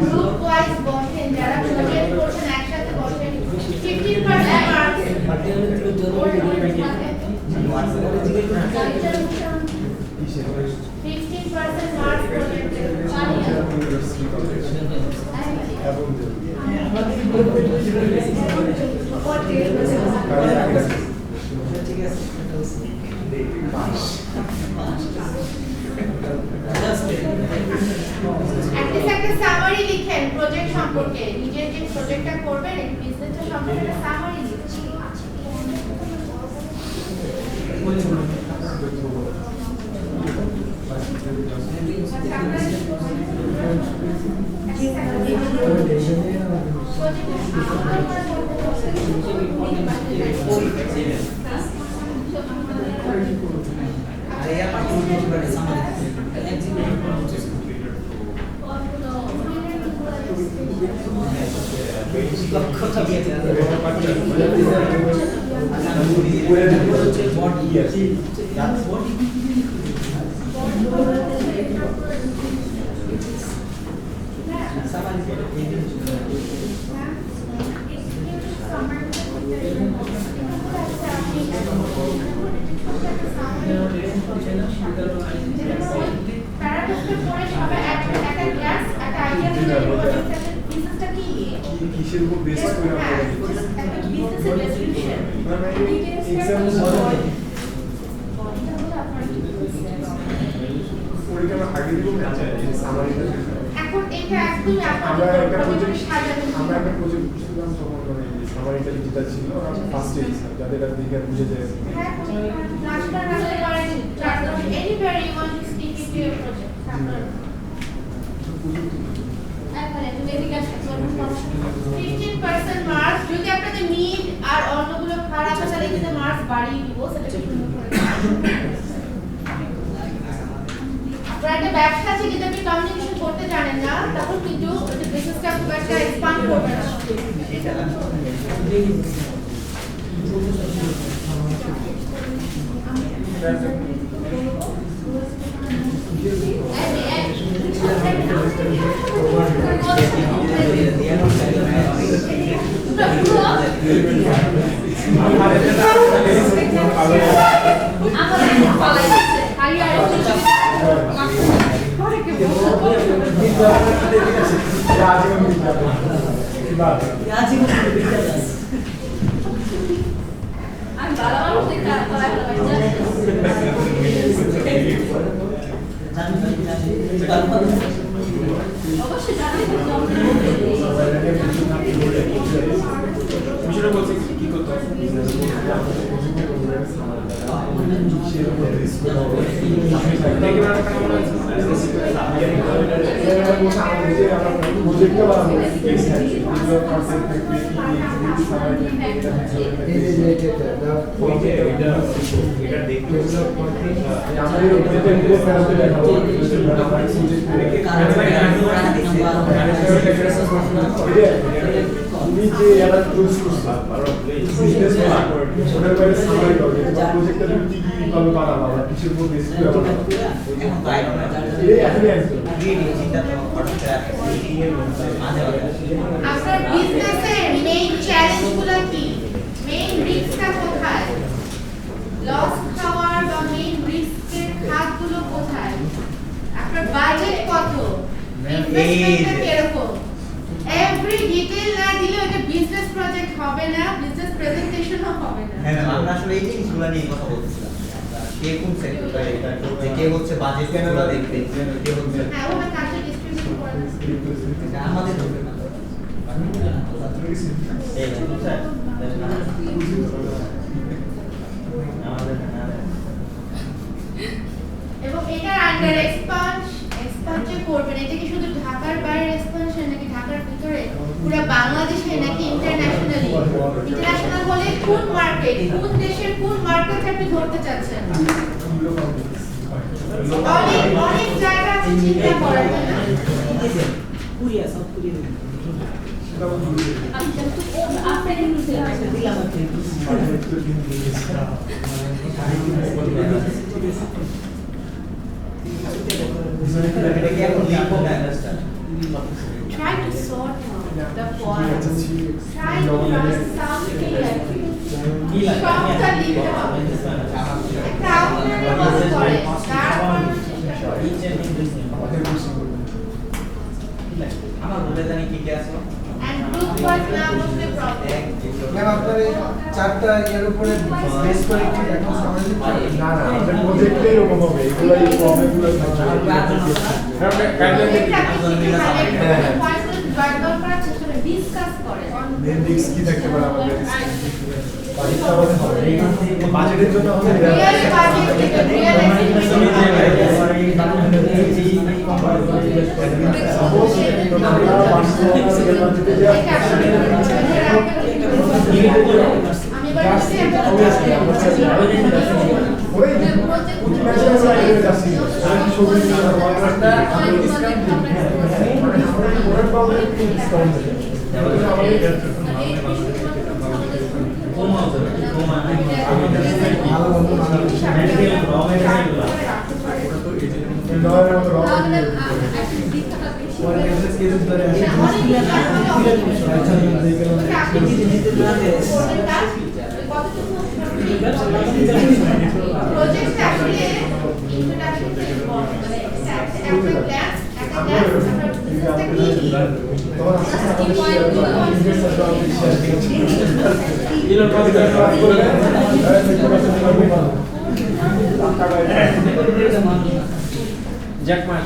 Group wise বসেন, যারা project করছেন একসাথে বসেন, 15% মার্কস 15% মার্কস প্রজেক্টে একটা সামারি লিখেন প্রজেক্ট সম্পর্কে, নিজের যে প্রজেক্টটা করবেন এই বিজনেসটা সম্পর্কে একটা সামারি লিখুন। কিসের উপর বেস করে এখন এটা একদম আমরা একটা প্রজেক্ট করছিলাম তখন মানে সামারিটা যেটা ছিল ফার্স্ট এজ যাদের এটা দেখে বুঝে যায় মার্কস যদি আপনাদের মিড আর অন্যগুলো খারাপ হয় তাহলে কিন্তু মার্কস বাড়িয়ে দিব, সেটা কি সুন্দর করে আপনার একটা ব্যবসা আছে কিন্তু আপনি কমিউনিকেশন করতে জানেন না, তখন কিন্তু বিজনেসটা খুব একটা এক্সপান্ড করবে না। আপনার বিজনেসের মেইন চ্যালেঞ্জগুলো কি, মেইন রিস্কটা কোথায়, লস খাওয়ার বা মেইন রিস্কের খাতগুলো কোথায়, আপনার বাজেট কত, ইনভেস্টমেন্টটা কিরকম, এভরি ডিটেইল না দিলে এটা বিজনেস প্রজেক্ট হবে না, বিজনেস প্রেজেন্টেশনও হবে না। হ্যাঁ আমরা আসলে এই জিনিসগুলো নিয়ে কথা বলছিলাম, কে কোন সেক্টরটা এটা করতে, কে হচ্ছে বাজেট কেনরা দেখতে, কে হচ্ছে হ্যাঁ ওটা কাজে ডিস্ট্রিবিউট করে এটা আমাদের ধরবে না এই স্যার এবং এটার আন্ডার এক্সপানশন করবেন, এটা কি শুধু ঢাকার বাইরে এক্সপানশন নাকি ঢাকার ভিতরে পুরো বাংলাদেশে নাকি ইন্টারন্যাশনালি, ইন্টারন্যাশনাল হলে কোন মার্কেট, কোন দেশের কোন মার্কেট আপনি ধরতে চাচ্ছেন, অনেক জায়গা আছে চিন্তা করার না। কুরিয়া সব কুরিয়া আমি তো আপনার নিচে দিলাম এটা কি এখন লিঙ্ক হবে understand Try to sort out the points. Try to draw something like সবটা লিখতে হবে। একটা outline pass করে, তারপর আমার বলে জানি কি কি আছে and group wise না বুঝলে problem। ম্যাম আপনার এই চারটা এর উপরে বেস করে কি এখন সমাজ না না আমাদের প্রজেক্টে এরকম হবে এগুলো এই প্রবলেমগুলো থাকবে ডিসকাস করে মেন রিস্ক কি থাকতে পারে আমাদের বাজেটের জন্য আমাদের রিয়েল বাজেট জ্যাকমার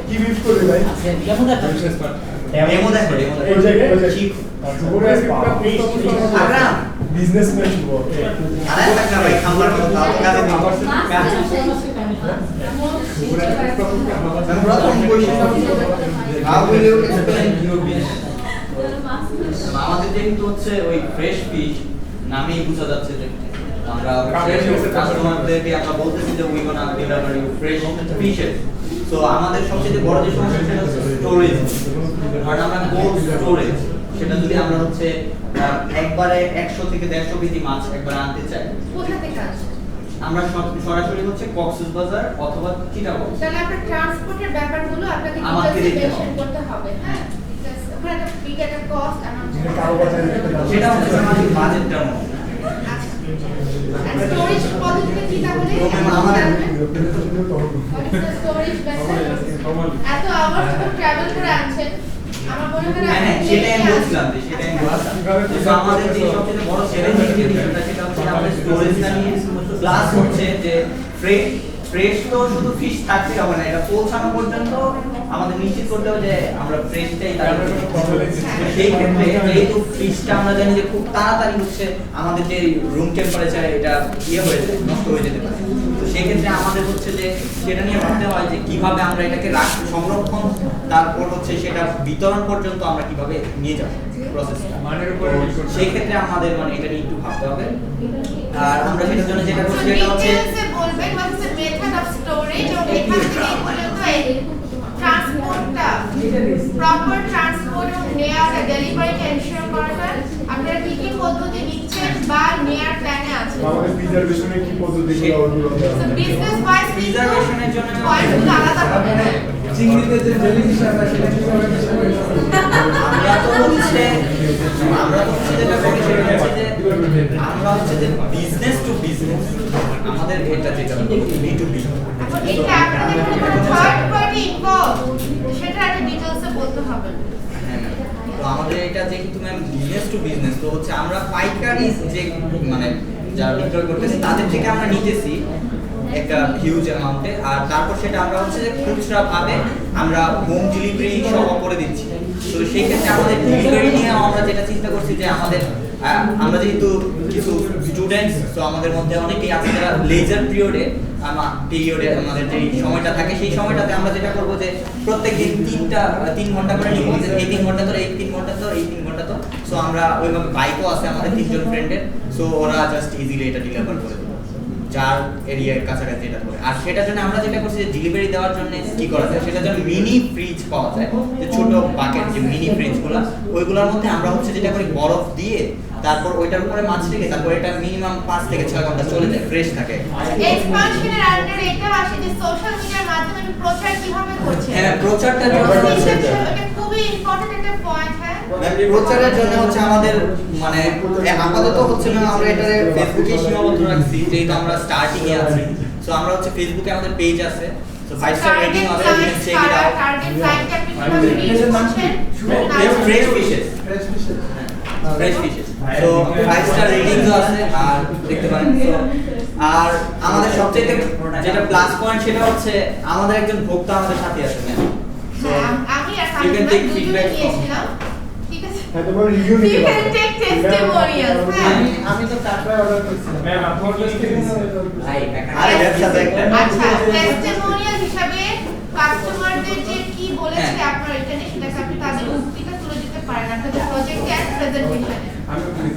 কি বিট করবে ভাই ডেমো দেখো ওই জায়গায় ঠিক বিজনেসম্যান ওয়ার্ক আরে টাকা ভাই খাবার মতো কাজে দিন প্রথম question how will you explain your business আমাদের যেহেতু হচ্ছে ওই ফ্রেশ ফিশ নামেই বোঝা যাচ্ছে যে আমরা কাস্টমারদেরকে আমরা বলতেছি যে we gonna deliver you fresh fishes so আমাদের সবচেয়ে বড় যে সমস্যা সেটা হচ্ছে স্টোরেজ কারণ আমরা কোল্ড স্টোরেজ সেটা যদি আমরা হচ্ছে একবারে 100 থেকে 150 কেজি মাছ একবারে আনতে চাই কোথা থেকে আসে আমরা সরাসরি হচ্ছে কক্সবাজার অথবা চিটাগং তাহলে আপনার ট্রান্সপোর্টের ব্যাপারগুলো আপনাকে আমাকে দেখতে হবে। মেনশন করতে হবে হ্যাঁ Because ওখানে একটা বিগ একটা কস্ট সেটা হচ্ছে আমাদের বাজেটটার মধ্যে স্টোরেজ পদ্ধতিটা কি তাহলে আমাদের স্টোরেজ ভেসেল এত আওয়ার যখন ট্রাভেল করে আনছেন আমার মনে হয় হ্যাঁ সেটাই আমি বলছিলাম যে সেটাই আমি বলছিলাম কিন্তু আমাদের যে সবচেয়ে বড় চ্যালেঞ্জিং যে বিষয়টা সেটা হচ্ছে আমাদের স্টোরেজটা নিয়ে প্লাস হচ্ছে যে ফ্রেশ তো শুধু ফিশ থাকতে হবে না এটা পৌঁছানো পর্যন্ত আমাদের নিশ্চিত করতে হবে যে আমরা ফ্রেশটাই তারপরে সেই ক্ষেত্রে যেহেতু ফিশটা আমরা জানি যে খুব তাড়াতাড়ি হচ্ছে আমাদের যে রুম টেম্পারেচার এটা হয়ে যায় নষ্ট হয়ে যেতে পারে তো সেই ক্ষেত্রে আমাদের হচ্ছে যে সেটা নিয়ে ভাবতে হয় যে কিভাবে আমরা এটাকে সংরক্ষণ তারপর হচ্ছে সেটা বিতরণ পর্যন্ত আমরা কিভাবে নিয়ে যাব প্রসেসটা মানের উপরে সেই ক্ষেত্রে আমাদের মানে এটা নিয়ে একটু ভাবতে হবে আর আমরা সেটার জন্য যেটা করছি সেটা হচ্ছে বলবেন what's the method of storage এবং এখান থেকে মূলত ট্রান্সপোর্টটা প্রপার ট্রান্সপোর্ট এবং নেয়ার ডেলিভারি এনশিওর করাটা আপনারা কি কি পদ্ধতি নিচ্ছেন বা নেয়ার প্ল্যানে আছেন আমাদের প্রিজার্ভেশনের কি পদ্ধতিগুলো ওগুলো বিজনেস ওয়াইজ প্রিজার্ভেশনের জন্য পয়েন্টগুলো আলাদা হবে চিংড়িতে যে জেলিফিশ আমরা সেটা কিভাবে আমরা হচ্ছে যেটা করি সেটা হচ্ছে যে আমরা হচ্ছে যে বিজনেস টু বিজনেস আমাদের এটা যেটা বি টু বি এখন এটা আপনাদের কোনো থার্ড পার্টি ইনভলভ সেটা একটা ডিটেইলসে বলতে হবে তো আমাদের এটা যেহেতু ম্যাম বিজনেস টু বিজনেস তো হচ্ছে আমরা পাইকারি যে মানে যারা বিক্রয় করতেছি তাদের থেকে আমরা নিতেছি একটা হিউজ অ্যামাউন্টে আর তারপর সেটা আমরা হচ্ছে যে খুচরা ভাবে আমরা হোম ডেলিভারি সহ করে দিচ্ছি তো সেই ক্ষেত্রে আমাদের ডেলিভারি নিয়ে আমরা যেটা চিন্তা করছি যে আমাদের আমরা যেহেতু কিছু স্টুডেন্টস, তো আমাদের মধ্যে অনেকেই আছে যারা লেজার পিরিয়ডে আমাদের যে সময়টা থাকে সেই সময়টাতে আমরা যেটা করবো যে প্রত্যেকদিন 3 ঘন্টা করে নিব, যে এই 3 ঘন্টা ধরে এই 3 ঘন্টা তো এই 3 ঘন্টা তো। সো আমরা ওইভাবে বাইকও আছে আমাদের 3জন ফ্রেন্ডের, সো ওরা জাস্ট ইজিলি এটা ডেলিভার করে দেবে যার এরিয়ার কাছাকাছি এটা করে। আর সেটার জন্য আমরা যেটা করছি যে ডেলিভারি দেওয়ার জন্য কি করা যায়, সেটার জন্য মিনি ফ্রিজ পাওয়া যায়, যে ছোট বাকেট যে মিনি ফ্রিজগুলো, ওইগুলোর মধ্যে আমরা হচ্ছে যেটা করি বরফ দিয়ে তারপর ওইটার উপরে মাছ রেখে তারপর এটা মিনিমাম 5 থেকে 6 ঘন্টা চলে যায়, ফ্রেশ থাকে। এক্সপানশনের আন্ডারে এটা আসে যে সোশ্যাল মিডিয়ার মাধ্যমে প্রচার কিভাবে করছে। হ্যাঁ, প্রচারটা এটা খুবই ইম্পর্টেন্ট একটা পয়েন্ট। হ্যাঁ, প্রচারের জন্য হচ্ছে আমাদের মানে আপাতত হচ্ছে না আমরা এটা ফেসবুকে সীমাবদ্ধ রাখছি, যেহেতু আমরা স্টার্টিং এ আছি। সো আমরা হচ্ছে ফেসবুকে আমাদের পেজ আছে, সো 5 স্টার রেটিং আছে, you can check it out. Target client আপনি কিভাবে রিচ করছেন? Fresh fishes, fresh fishes. So 5 star রেটিংও আছে আর দেখতে পারেন। আর আমাদের সবচেয়ে যেটা প্লাস পয়েন্ট সেটা হচ্ছে আমাদের একজন ভোক্তা আমাদের সাথে আছে ম্যাম। সো আমি আর you can take দুজনে feedback from নিয়েছিলাম। ঠিক আছে, হ্যাঁ, তোমার রিভিউ you নিতে can পারো। take testimonials। হ্যাঁ, আমি তো কাটরাই অর্ডার করছিলাম। ম্যাম আপনার কাছে আরে ব্যবসাতে একটা আচ্ছা, টেস্টিমোনিয়াল হিসাবে কাস্টমারদের যে কি বলেছে হ্যাঁ। আপনার এখানে সেটাকে আপনি তাদের উক্তিটা তুলে দিতে পারেন আপনাদের প্রজেক্টে এন্ড প্রেজেন্টেশনে।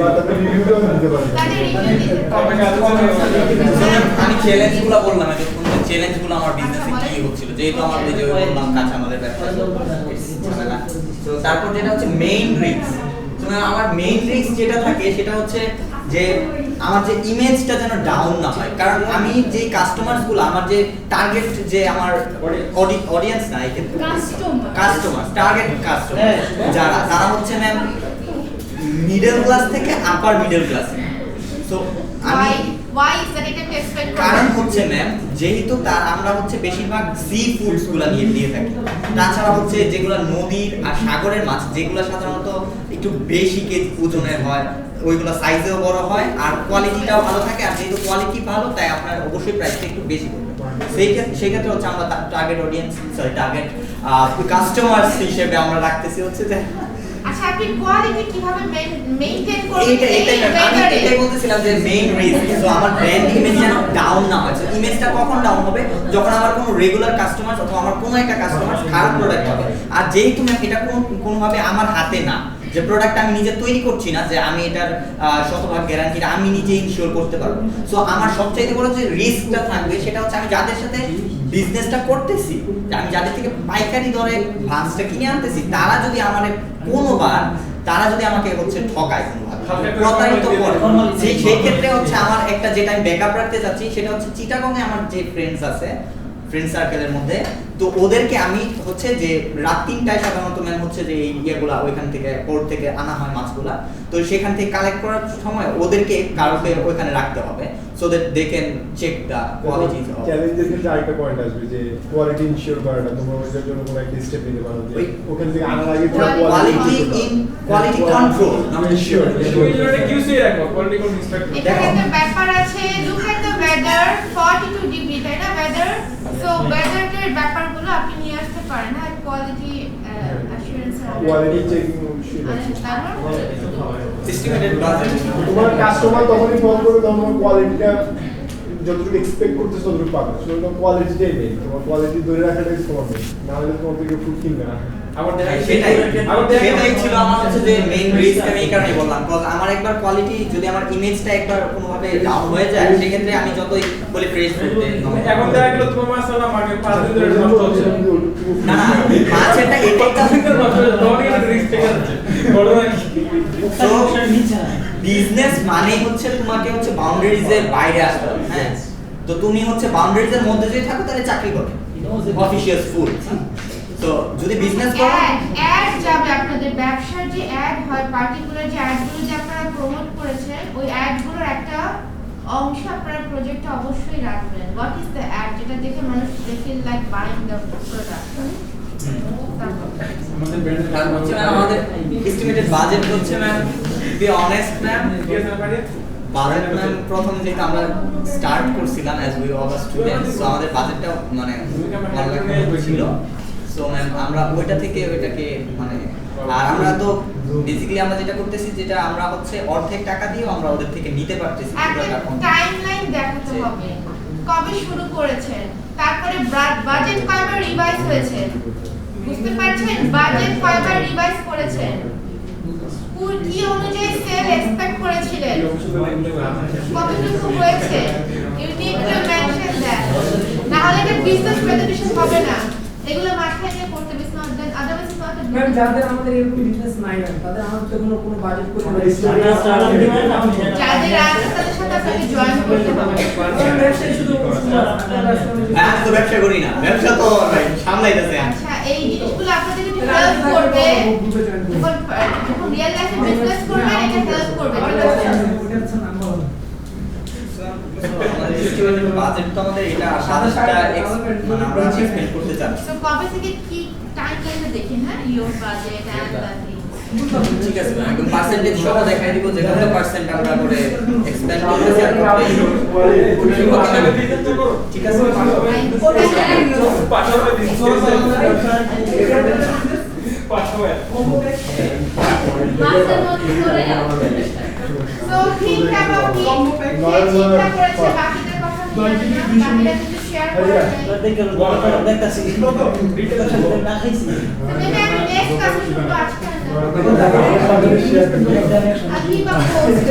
তাদের রিভিউটাও দিতে পারো। তাদের রিভিউ দিতে পারেন। আমি চ্যালেঞ্জগুলো বললাম, এখন চ্যালেঞ্জগুলো আমার বিজনেসে কি হচ্ছিল, যেহেতু আমার যে বললাম কাছে আমাদের ব্যবসা ঝামেলা। তো তারপর যেটা হচ্ছে মেইন রিস্ক, তো আমার মেইন রিস্ক যেটা থাকে সেটা হচ্ছে যে আমার যে ইমেজটা যেন ডাউন না হয়। কারণ আমি যে কাস্টমারসগুলো, আমার যে টার্গেট, যে আমার অডিয়েন্স না, এই ক্ষেত্রে কাস্টমার টার্গেট কাস্টমার যারা, তারা হচ্ছে ম্যাম মিডল ক্লাস থেকে আপার মিডল ক্লাস। সো আমি why is that এটা এক্সপেক্ট কারণ হচ্ছে ম্যাম, যেহেতু তার আমরা হচ্ছে বেশিরভাগ সি ফুডস গুলা নিয়ে দিয়ে থাকি, তাছাড়া হচ্ছে যেগুলো নদীর আর সাগরের মাছ, যেগুলো সাধারণত একটু বেশি কেজি ওজনের হয়, ওইগুলো সাইজেও বড় হয় আর কোয়ালিটিটাও ভালো থাকে। আর যেহেতু কোয়ালিটি ভালো, তাই আপনার অবশ্যই প্রাইসটা একটু বেশি পড়বে। সেই ক্ষেত্রে হচ্ছে আমরা টার্গেট অডিয়েন্স, টার্গেট কাস্টমার্স হিসেবে আমরা রাখতেছি হচ্ছে যে আচ্ছা, আপনি কোয়ালিটি কিভাবে মেইনটেইন করবেন? আমি এটাই বলতেছিলাম যে মেইন রিস্ক। সো আমার ব্র্যান্ড ইমেজ যেন ডাউন না হয়। সো ইমেজটা কখন ডাউন হবে, যখন আমার কোনো রেগুলার কাস্টমার অথবা আমার কোনো একটা কাস্টমার খারাপ প্রোডাক্ট হবে। আর যেহেতু এটা কোনোভাবে আমার হাতে না, যে প্রোডাক্ট আমি নিজে তৈরি করছি না, যে আমি এটার শতভাগ গ্যারান্টি আমি নিজে ইনশিওর করতে পারবো। সো আমার সবচেয়ে বড় যে রিস্কটা থাকবে সেটা হচ্ছে আমি যাদের সাথে বিজনেসটা করতেছি, আমি যাদের থেকে পাইকারি দরে ভাঁজটা কিনে আনতেছি, তারা যদি আমার কোনোবার আমাকে হচ্ছে ঠকায় কোনোভাবে, প্রতারিত করে, সেই ক্ষেত্রে হচ্ছে আমার একটা যেটা আমি ব্যাকআপ রাখতে চাচ্ছি সেটা হচ্ছে চিটাগংয়ে আমার যে ফ্রেন্ডস আছে, ফ্রেন্ড সার্কেলের মধ্যে, তো ওদেরকে আমি হচ্ছে যে রাত 3টায় সাধারণত ম্যাম হচ্ছে যে এই ইয়েগুলা ওইখান থেকে পোর্ট থেকে আনা হয় মাছগুলা, তো সেখান থেকে কালেক্ট করার সময় ওদেরকে কারোকে ওইখানে রাখতে হবে, so that they can check the quality. চ্যালেঞ্জের ক্ষেত্রে আরেকটা পয়েন্ট আসবে যে কোয়ালিটি ইনশিওর করাটা, তোমরা ওইটার জন্য কোনো একটা স্টেপ নিতে পারো যে ওখান থেকে আনার আগে কোয়ালিটি কন্ট্রোল ইনশিওর কিউসি রাখো, কোয়ালিটি কন্ট্রোল ইন্সপেক্টর। এখানে একটা ব্যাপার আছে, look at the weather 42 degree, তাই না ওয়েদার? সো ওয়েদারের ব্যাপারগুলো আপনি নিয়ে আসতে পারেন, হ্যাঁ, quality assurance quality checking estimated budget. তোমার কাস্টমার তখনই ফোন করবে যখন তোমার কোয়ালিটিটা যতটুকু এক্সপেক্ট করতেছো ততটুকু পাবে। সুতরাং কোয়ালিটিটাই নেই, তোমার কোয়ালিটি ধরে রাখাটাই তোমার নেই, না হলে তোমার থেকে ফুড কিনবে না। সেটাই ছিল আমার হচ্ছে যে মেইন রিস্ক। আমি এই কারণেই বললাম, কারণ আমার একবার কোয়ালিটি যদি আমার ইমেজটা একবার কোনোভাবে ডাউন হয়ে যায়, সেক্ষেত্রে আমি যতই বলি ফ্রেশ ফুড দেই, এখন দেখা গেল তোমার মাছটা মার্কেট 5 দিন ধরে নষ্ট হচ্ছে না না মাছেরটা এটাই রিস্ক থেকে যাচ্ছে বড় নাকি। সো বিজনেস মানে হচ্ছে তোমাকে হচ্ছে বাউন্ডারিজের বাইরে আসতে হবে। হ্যাঁ, তো তুমি হচ্ছে বাউন্ডারিজের মধ্যে যদি থাকো তাহলে চাকরি করো, অফিশিয়াল ফুড। তো যদি বিজনেস করো, অ্যাড যাবে আপনাদের ব্যবসার যে অ্যাড হয়, পার্টিকুলার যে অ্যাডগুলো যে আপনারা প্রমোট করেছেন, ওই অ্যাডগুলোর একটা অংশ আপনারা প্রজেক্টে অবশ্যই রাখবেন। হোয়াট ইজ দ্য অ্যাড, যেটা দেখে মানুষ feel like buying the product. আমাদের ব্র্যান্ডের তার হচ্ছে আমাদের এস্টিমেটেড বাজেট হচ্ছে ma'am, be honest ma'am, budget ma'am প্রথম যেটা আমরা স্টার্ট করছিলাম as we all students, so আমাদের বাজেটটা মানে 1 লাখ ছিল। সো ম্যাম আমরা ওইটা থেকে ওইটাকে মানে আর আমরা তো বেসিক্যালি আমরা যেটা করতেছি যেটা আমরা হচ্ছে অর্ধেক টাকা দিয়ে আমরা ওদের থেকে নিতে পারতেছি একটা টাইমলাইন দেখাতে হবে কবে শুরু করেছেন তারপরে বাজেট কয়বার রিভাইজ হয়েছে বুঝতে পারছেন বাজেট কয়বার রিভাইজ করেছেন কি অনুযায়ী সেল এক্সপেক্ট করেছিলেন কতটুকু হয়েছে you need to mention that না হলে এটা বিজনেস প্রেজেন্টেশন হবে না এগুলো মাথায় নিয়ে করতে হবে not then otherwise not ma'am যাদের আমাদের এরকম বিজনেস নাই ম্যাম তাদের আমাদের কোনো বাজেট করে যাদের আছে তাদের সাথে আপনাকে জয়েন করতে হবে ব্যবসায় শুধু হ্যাঁ তো ব্যবসা করি না ব্যবসা তো সামলাইতেছে আচ্ছা এই জিনিসগুলো আপনাদের যদি হেল্প করবে যখন রিয়েল লাইফে বিজনেস করবেন এটা হেল্প করবে ওটা হচ্ছে নাম্বার 1 বাজেট তো আমাদের এটা 27টা মানে আমরা এক্সপেক্ট করতে চাচ্ছি সো কবে থেকে কি টাইম লাইনে দেখেন হ্যাঁ ইওর বাজেট এন্ড দ্য ঠিক আছে একদম পার্সেন্টেজ সহ দেখাই দিব যে কত পার্সেন্ট আমরা করে এক্সপেন্ড করতেছি আর ঠিক আছে সো ঠিক about it চিন্তা করেছে বাকিদের কথা নিয়ে বাকিরা কিন্তু শেয়ার করবে দেখতাছি না খাইছি তবে আমি নেক্সট ক্লাসে শুনবো আজকে না শেয়ার করতে আজকে বা পোস্ট